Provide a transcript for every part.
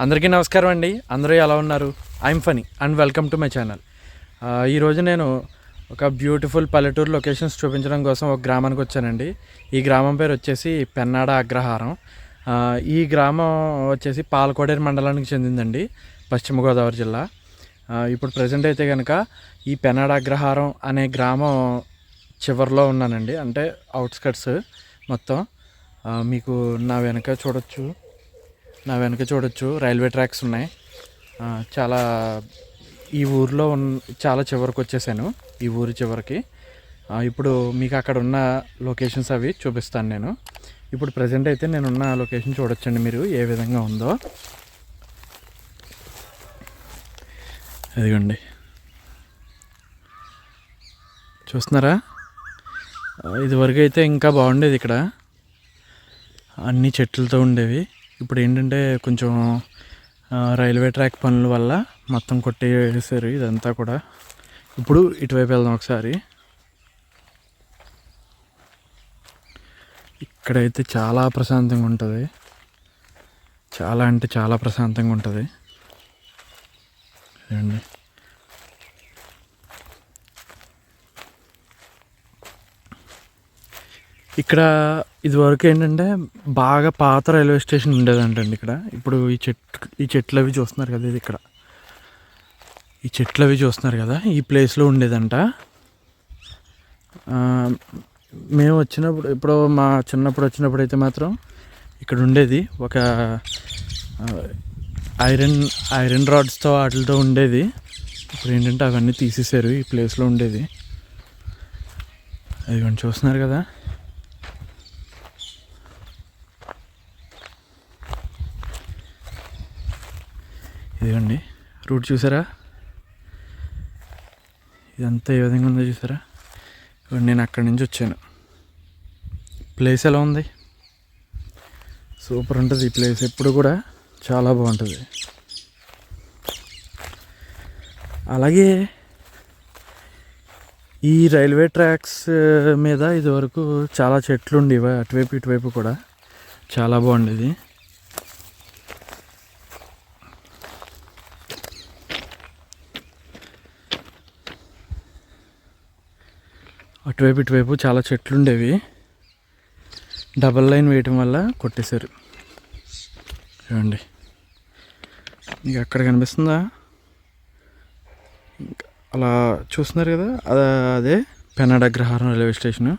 అందరికీ నమస్కారం అండి. అందరూ ఎలా ఉన్నారు? I'm Phani and welcome to my channel. ఈరోజు నేను ఒక బ్యూటిఫుల్ పల్లెటూరు లొకేషన్స్ చూపించడం కోసం ఒక గ్రామానికి వచ్చానండి. ఈ గ్రామం పేరు వచ్చేసి పెన్నాడ అగ్రహారం. ఈ గ్రామం వచ్చేసి పాలకోడేరు మండలానికి చెందిందండి, పశ్చిమ గోదావరి జిల్లా. ఇప్పుడు ప్రజెంట్ అయితే కనుక ఈ పెన్నాడ అగ్రహారం అనే గ్రామం చివరిలో ఉన్నానండి, అంటే అవుట్స్కట్స్ మొత్తం. మీకు నా వెనక చూడొచ్చు రైల్వే ట్రాక్స్ ఉన్నాయి. చాలా ఈ ఊరిలో చాలా చివరికి వచ్చేసాను, ఈ ఊరి చివరికి. ఇప్పుడు మీకు అక్కడ ఉన్న లొకేషన్స్ అవి చూపిస్తాను నేను. ఇప్పుడు ప్రజెంట్ అయితే నేనున్న లొకేషన్ చూడొచ్చండి మీరు ఏ విధంగా ఉందో. అదిగోండి, చూస్తున్నారా? ఇదివరకు అయితే ఇంకా బాగుండేది, ఇక్కడ అన్ని చెట్లతో ఉండేవి. ఇప్పుడు ఏంటంటే కొంచెం రైల్వే ట్రాక్ పనుల వల్ల మొత్తం కొట్టేసారు ఇదంతా కూడా. ఇప్పుడు ఇటువైపు వెళ్దాం ఒకసారి. ఇక్కడైతే చాలా ప్రశాంతంగా ఉంటుంది, చాలా అంటే చాలా ప్రశాంతంగా ఉంటుంది. చూడండి, ఇక్కడ ఇదివరకు ఏంటంటే బాగా పాత రైల్వే స్టేషన్ ఉండేదంటండి ఇక్కడ. ఇప్పుడు ఈ చెట్లు అవి చూస్తున్నారు కదా, ఇది ఇక్కడ ఈ చెట్లు అవి చూస్తున్నారు కదా, ఈ ప్లేస్లో ఉండేదంట. మేము ఇప్పుడు మా చిన్నప్పుడు వచ్చినప్పుడు అయితే మాత్రం ఇక్కడ ఉండేది ఒక ఐరన్ రాడ్స్తో వాటితో ఉండేది. ఇప్పుడు ఏంటంటే అవన్నీ తీసేసారు, ఈ ప్లేస్లో ఉండేది. అది కొంచెం చూస్తున్నారు కదా. ఇదిగోండి రూట్ చూసారా, ఇదంతా ఏ విధంగా ఉందో చూసారా. నేను అక్కడి నుంచి వచ్చాను. ప్లేస్ ఎలా ఉంది? సూపర్ ఉంటుంది ఈ ప్లేస్, ఎప్పుడు కూడా చాలా బాగుంటుంది. అలాగే ఈ రైల్వే ట్రాక్స్ మీద ఇదివరకు చాలా చెట్లు ఉండేవి, అటువైపు ఇటువైపు కూడా చాలా బాగుండేది. అటువైపు ఇటువైపు చాలా చెట్లు ఉండేవి, డబల్ లైన్ వేయటం వల్ల కొట్టేశారు. చూడండి, మీకు అక్కడ కనిపిస్తుందా? అలా చూస్తున్నారు కదా, అదే పెన్నాడ అగ్రహారం రైల్వే స్టేషను.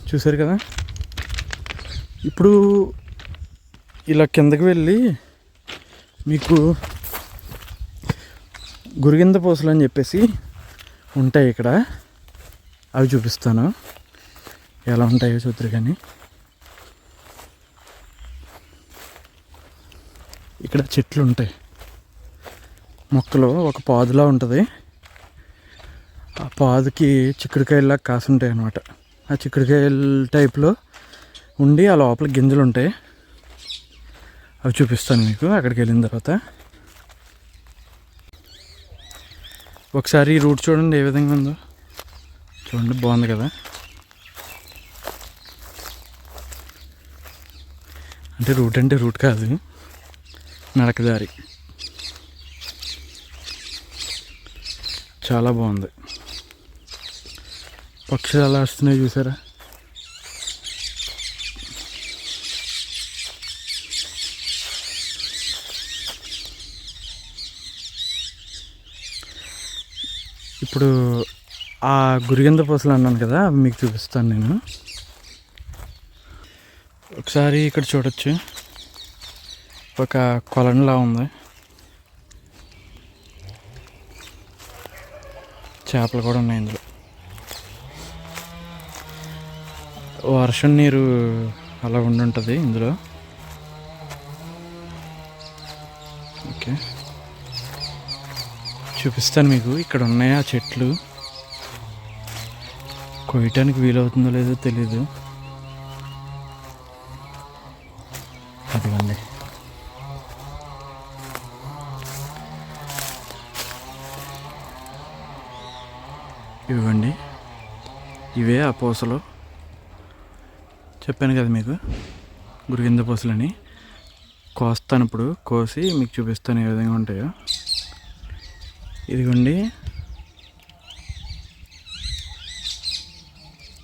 చూసారు కదా. ఇప్పుడు ఇలా కిందకి వెళ్ళి మీకు గురిగింద పూసలు అని చెప్పేసి ఉంటాయి ఇక్కడ, అవి చూపిస్తాను ఎలా ఉంటాయో చూద్దరు. కానీ ఇక్కడ చెట్లు ఉంటాయి, మొక్కలు ఒక పాదులా ఉంటుంది. ఆ పాదుకి చిక్కుడుకాయల్లా కాసు ఉంటాయి అన్నమాట. ఆ చిక్కుడుకాయల టైప్లో ఉండి ఆ లోపల గింజలు ఉంటాయి, అవి చూపిస్తాను మీకు అక్కడికి వెళ్ళిన తర్వాత. ఒకసారి ఈ రూట్ చూడండి ఏ విధంగా ఉందో, చూడండి బాగుంది కదా. అంటే రూట్ కాదు, నడకదారి. చాలా బాగుంది. పక్షులు అలా వస్తున్నాయి చూసారా. ఇప్పుడు ఆ గురిగింద పూసలు అన్నాను కదా, అవి మీకు చూపిస్తాను నేను. ఒకసారి ఇక్కడ చూడొచ్చు, ఒక కొలనులా ఉంది, చేపలు కూడా ఉన్నాయి ఇందులో. వర్షం నీరు అలా ఉండుంటుంది ఇందులో. ఓకే, చూపిస్తాను మీకు. ఇక్కడ ఉన్నాయి ఆ చెట్లు, కొయ్యటానికి వీలవుతుందో లేదో తెలీదు. అదిగోండి, ఇవ్వండి, ఇవే ఆ పూసలు. చెప్పాను కదా మీకు, గురిగింద పూసలని. కోస్తాను. ఇప్పుడు కోసి మీకు చూపిస్తాను ఏ విధంగా ఉంటాయో. ఇదిగోండి,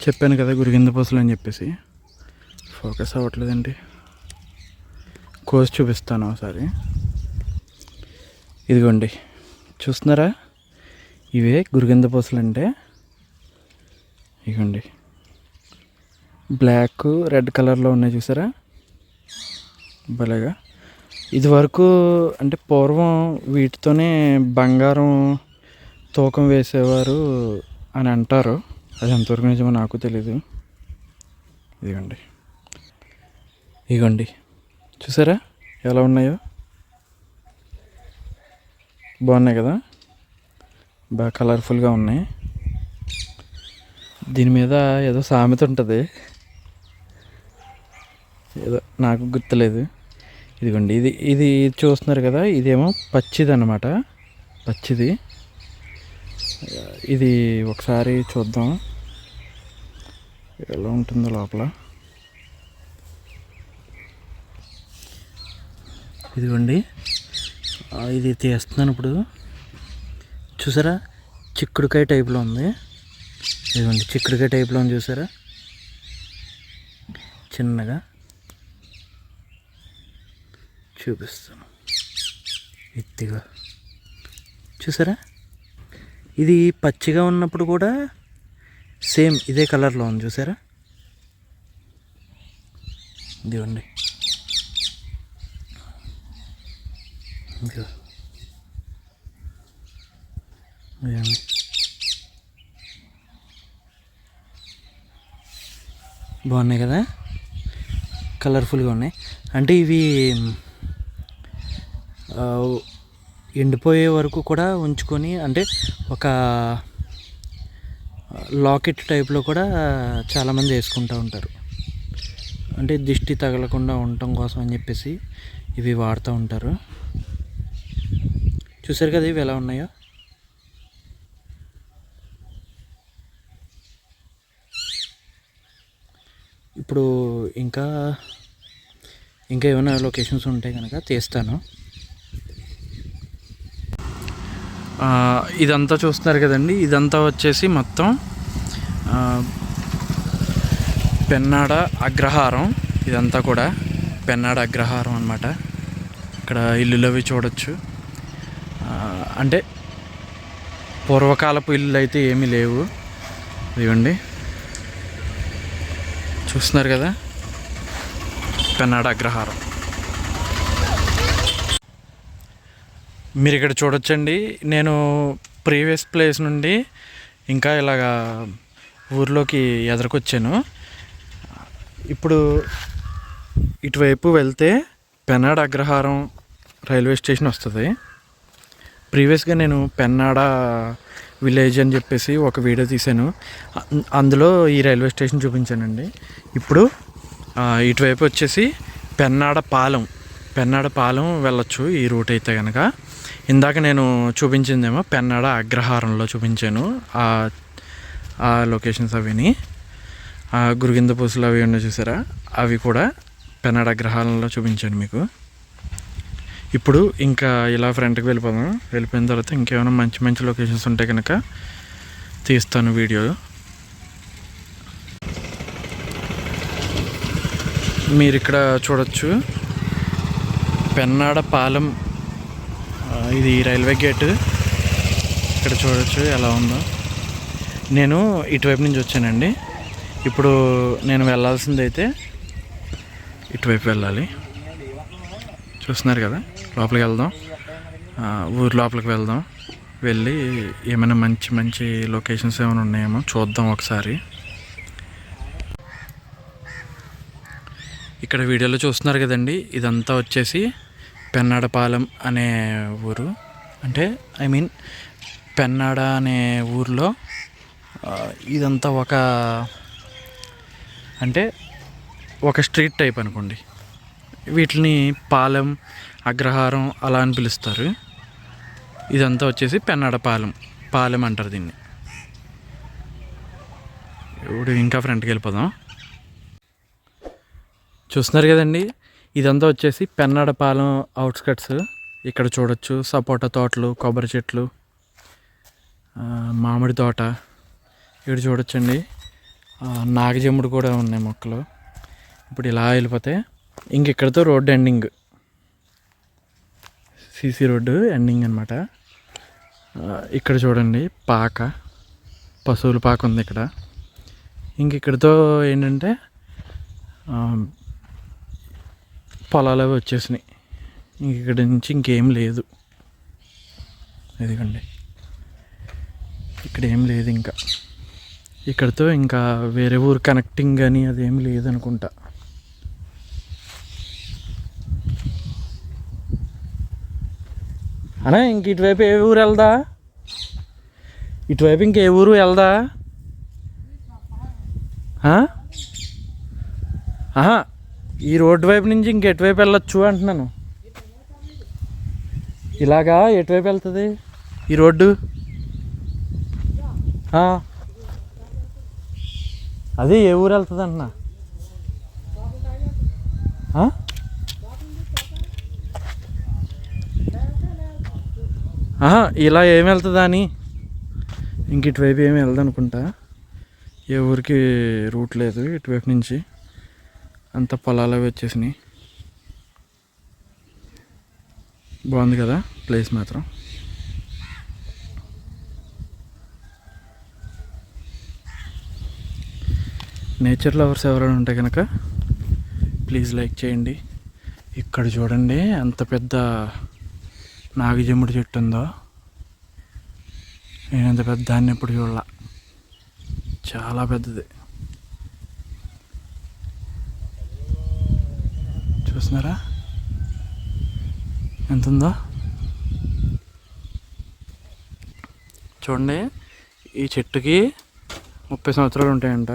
చెప్పాను కదా గురిగింద పూసలు అని చెప్పేసి. ఫోకస్ అవ్వట్లేదండి, కోసి చూపిస్తాను ఒకసారి. ఇదిగోండి, చూస్తున్నారా? ఇవే గురిగింద పూసలు అంటే. ఇదిగోండి, బ్లాక్ రెడ్ కలర్లో ఉన్నాయి చూసారా, భలేగా. ఇది వరకు అంటే పూర్వం వీటితోనే బంగారం తూకం వేసేవారు అని అంటారు. అది ఎంతవరకు నిజమో నాకు తెలీదు. ఇదిగోండి, ఇదిగోండి, చూసారా ఎలా ఉన్నాయో? బాగున్నాయి కదా, బాగా కలర్ఫుల్గా ఉన్నాయి. దీని మీద ఏదో సామెత ఉంటుంది, ఏదో నాకు గుర్తులేదు. ఇదిగోండి, ఇది ఇది చూస్తున్నారు కదా, ఇదేమో పచ్చిది అన్నమాట, పచ్చిది. ఇది ఒకసారి చూద్దాం ఎలా ఉంటుందో లోపల. ఇదిగోండి, ఇది తీస్తున్నాను ఇప్పుడు. చూసారా, చిక్కుడుకాయ టైప్లో ఉంది. ఇదిగోండి, చిక్కుడుకాయ టైప్లో ఉంది చూసారా, చిన్నగా చూపిస్తాను. ఎత్తిగా చూసారా, ఇది పచ్చిగా ఉన్నప్పుడు కూడా సేమ్ ఇదే కలర్లో ఉంది చూసారా. ఇదిగోండి, ఇదిగో ఇదిగోండి, బాగున్నాయి కదా, కలర్ఫుల్గా ఉన్నాయి. అంటే ఇవి ఎండిపోయే వరకు కూడా ఉంచుకొని, అంటే ఒక లాకెట్ టైప్లో కూడా చాలామంది వేసుకుంటూ ఉంటారు. అంటే దిష్టి తగలకుండా ఉండటం కోసం అని చెప్పేసి ఇవి వాడుతూ ఉంటారు. చూసారు కదా ఇవి ఎలా ఉన్నాయో. ఇప్పుడు ఇంకా ఏమైనా లొకేషన్స్ ఉంటే కనుక తీస్తాను. ఇదంతా చూస్తున్నారు కదండి, ఇదంతా వచ్చేసి మొత్తం పెన్నాడ అగ్రహారం. ఇదంతా కూడా పెన్నాడ అగ్రహారం అన్నమాట. ఇక్కడ ఇల్లులు అవి చూడొచ్చు. అంటే పూర్వకాలపు ఇల్లు అయితే ఏమీ లేవు. ఇవ్వండి, చూస్తున్నారు కదా, పెన్నాడ అగ్రహారం. మీరు ఇక్కడ చూడొచ్చండి, నేను ప్రీవియస్ ప్లేస్ నుండి ఇంకా ఇలాగా ఊర్లోకి ఎదురుకొచ్చాను. ఇప్పుడు ఇటువైపు వెళ్తే పెన్నాడ అగ్రహారం రైల్వే స్టేషన్ వస్తుంది. ప్రీవియస్గా నేను పెన్నాడ విలేజ్ అని చెప్పేసి ఒక వీడియో తీశాను, అందులో ఈ రైల్వే స్టేషన్ చూపించానండి. ఇప్పుడు ఇటువైపు వచ్చేసి పెన్నాడ పాలెం వెళ్ళొచ్చు ఈ రూట్ అయితే కనుక. ఇందాక నేను చూపించిందేమో పెన్నాడ అగ్రహారంలో చూపించాను ఆ లొకేషన్స్. అవిని గురిగింద పూసలు అవి ఉన్నాయి చూసారా, అవి కూడా పెన్నాడ అగ్రహారంలో చూపించాను మీకు. ఇప్పుడు ఇంకా ఇలా ఫ్రంట్కి వెళ్ళిపోయిన తర్వాత ఇంకేమైనా మంచి మంచి లొకేషన్స్ ఉంటే కనుక తీస్తాను వీడియో. మీరు ఇక్కడ చూడొచ్చు పెన్నాడ పాలెం, ఇది రైల్వే గేటు. ఇక్కడ చూడొచ్చు ఎలా ఉందో. నేను ఇటువైపు నుంచి వచ్చానండి. ఇప్పుడు నేను వెళ్ళాల్సింది అయితే ఇటువైపు వెళ్ళాలి. చూస్తున్నారు కదా, లోపలికి వెళ్దాం, ఊరు లోపలికి వెళ్దాం. వెళ్ళి ఏమైనా మంచి మంచి లొకేషన్స్ ఏమైనా ఉన్నాయేమో చూద్దాం ఒకసారి. ఇక్కడ వీడియోలో చూస్తున్నారు కదండి, ఇదంతా వచ్చేసి పెన్నాడపాలెం అనే ఊరు. అంటే పెన్నాడ అనే ఊర్లో ఇదంతా ఒక స్ట్రీట్ టైప్ అనుకోండి. వీటిని పాలెం, అగ్రహారం అలా అని పిలుస్తారు. ఇదంతా వచ్చేసి పెన్నాడ పాలెం అంటారు దీన్ని. ఇప్పుడు ఇంకా ఫ్రంట్కి వెళ్ళిపోదాం. చూస్తున్నారు కదండి, ఇదంతా వచ్చేసి పెన్నాడ పాలెం అవుట్స్కట్స్. ఇక్కడ చూడొచ్చు సపోటా తోటలు, కొబ్బరి చెట్లు, మామిడి తోట. ఇక్కడ చూడొచ్చండి నాగజమ్ముడు కూడా ఉన్నాయి మొక్కలు. ఇప్పుడు ఇలా వెళ్ళిపోతే ఇంక ఇక్కడితో road ending, CC road ending అనమాట. ఇక్కడ చూడండి పాక, పశువుల పాక ఉంది ఇక్కడ. ఇంక ఇక్కడితో ఏంటంటే పొలాలు అవి వచ్చేసినాయి. ఇంక ఇక్కడ నుంచి ఇంకేం లేదు. ఇదిగండి ఇక్కడ ఏం లేదు. ఇంకా ఇక్కడితో ఇంకా వేరే ఊరు కనెక్టింగ్ అని అదేం లేదనుకుంటా. అన్నా ఇంక ఇటువైపు ఏ ఊరు వెళ్దా? ఇటువైపు ఇంకే ఊరు వెళ్దా? ఈ రోడ్డు వైపు నుంచి ఇంకెటువైపు వెళ్ళొచ్చు అంటున్నాను. ఇలాగా ఎటువైపు వెళ్తుంది ఈ రోడ్డు? అదే ఏ ఊరు వెళ్తుంది అంటున్నా. ఇలా ఏమి వెళ్తుందా అని. ఇంక ఇటువైపు ఏమి వెళ్దు అనుకుంటా. ఏ ఊరికి రూట్ లేదు ఇటువైపు నుంచి. అంత పొలాలు వచ్చేసినాయి. బాగుంది కదా ప్లేస్ మాత్రం. నేచర్ లవర్స్ ఎవరైనా ఉంటే కనుక ప్లీజ్ లైక్ చేయండి. ఇక్కడ చూడండి అంత పెద్ద నాగజమ్ముడి చెట్టు ఉందో. నేను అంత పెద్ద దాన్ని ఎప్పుడు చూడాల. చాలా పెద్దది. చూస్తున్నారా ఎంత ఉందో? చూడండి ఈ చెట్టుకి 30 సంవత్సరాలు ఉంటాయంట.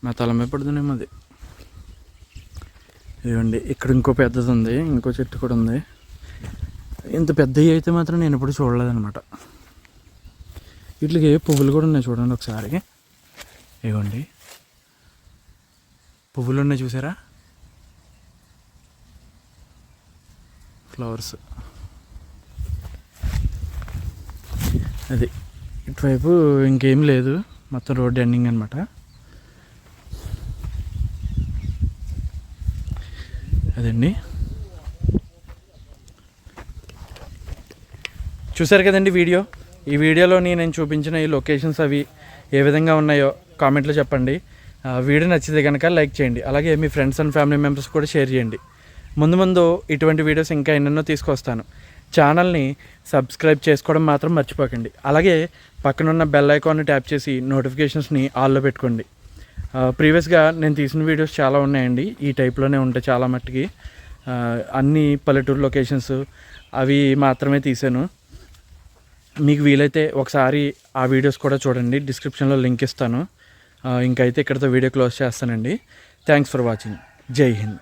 మా తల మీద పడుతుందేమో అది. ఇదిగోండి ఇక్కడ ఇంకో పెద్దది ఉంది, ఇంకో చెట్టు కూడా ఉంది. ఇంత పెద్దవి అయితే మాత్రం నేను ఎప్పుడు చూడలేదన్నమాట. వీటికి పువ్వులు కూడా ఉన్నాయి చూడండి ఒకసారి. ఇవ్వండి పువ్వులు ఉన్నాయి చూసారా, ఫ్లవర్స్. అది ఇటువైపు ఇంకేం లేదు, మొత్తం రోడ్ ఎండింగ్ అనమాట. అదండి చూసారు కదండి వీడియో. ఈ వీడియోలో నేను చూపించిన ఈ లొకేషన్స్ అవి ఏ విధంగా ఉన్నాయో కామెంట్లో చెప్పండి. వీడియో నచ్చితే కనుక లైక్ చేయండి. అలాగే మీ ఫ్రెండ్స్ అండ్ ఫ్యామిలీ మెంబర్స్ కూడా షేర్ చేయండి. ముందు ముందు ఇటువంటి వీడియోస్ ఇంకా ఎన్నెన్నో తీసుకొస్తాను. ఛానల్ని సబ్స్క్రైబ్ చేసుకోవడం మాత్రం మర్చిపోకండి. అలాగే పక్కనున్న బెల్ ఐకాన్ని ట్యాప్ చేసి నోటిఫికేషన్స్ని ఆల్లో పెట్టుకోండి. ప్రీవియస్గా నేను తీసిన వీడియోస్ చాలా ఉన్నాయండి, ఈ టైప్లోనే ఉంటాయి చాలా మట్టుకి. అన్ని పల్లెటూరు లొకేషన్స్ అవి మాత్రమే తీసాను. మీకు వీలైతే ఒకసారి ఆ వీడియోస్ కూడా చూడండి, డిస్క్రిప్షన్లో లింక్ ఇస్తాను. ఇంకైతే ఇక్కడితో వీడియో క్లోజ్ చేస్తానండి. Thanks for watching. జై హింద్.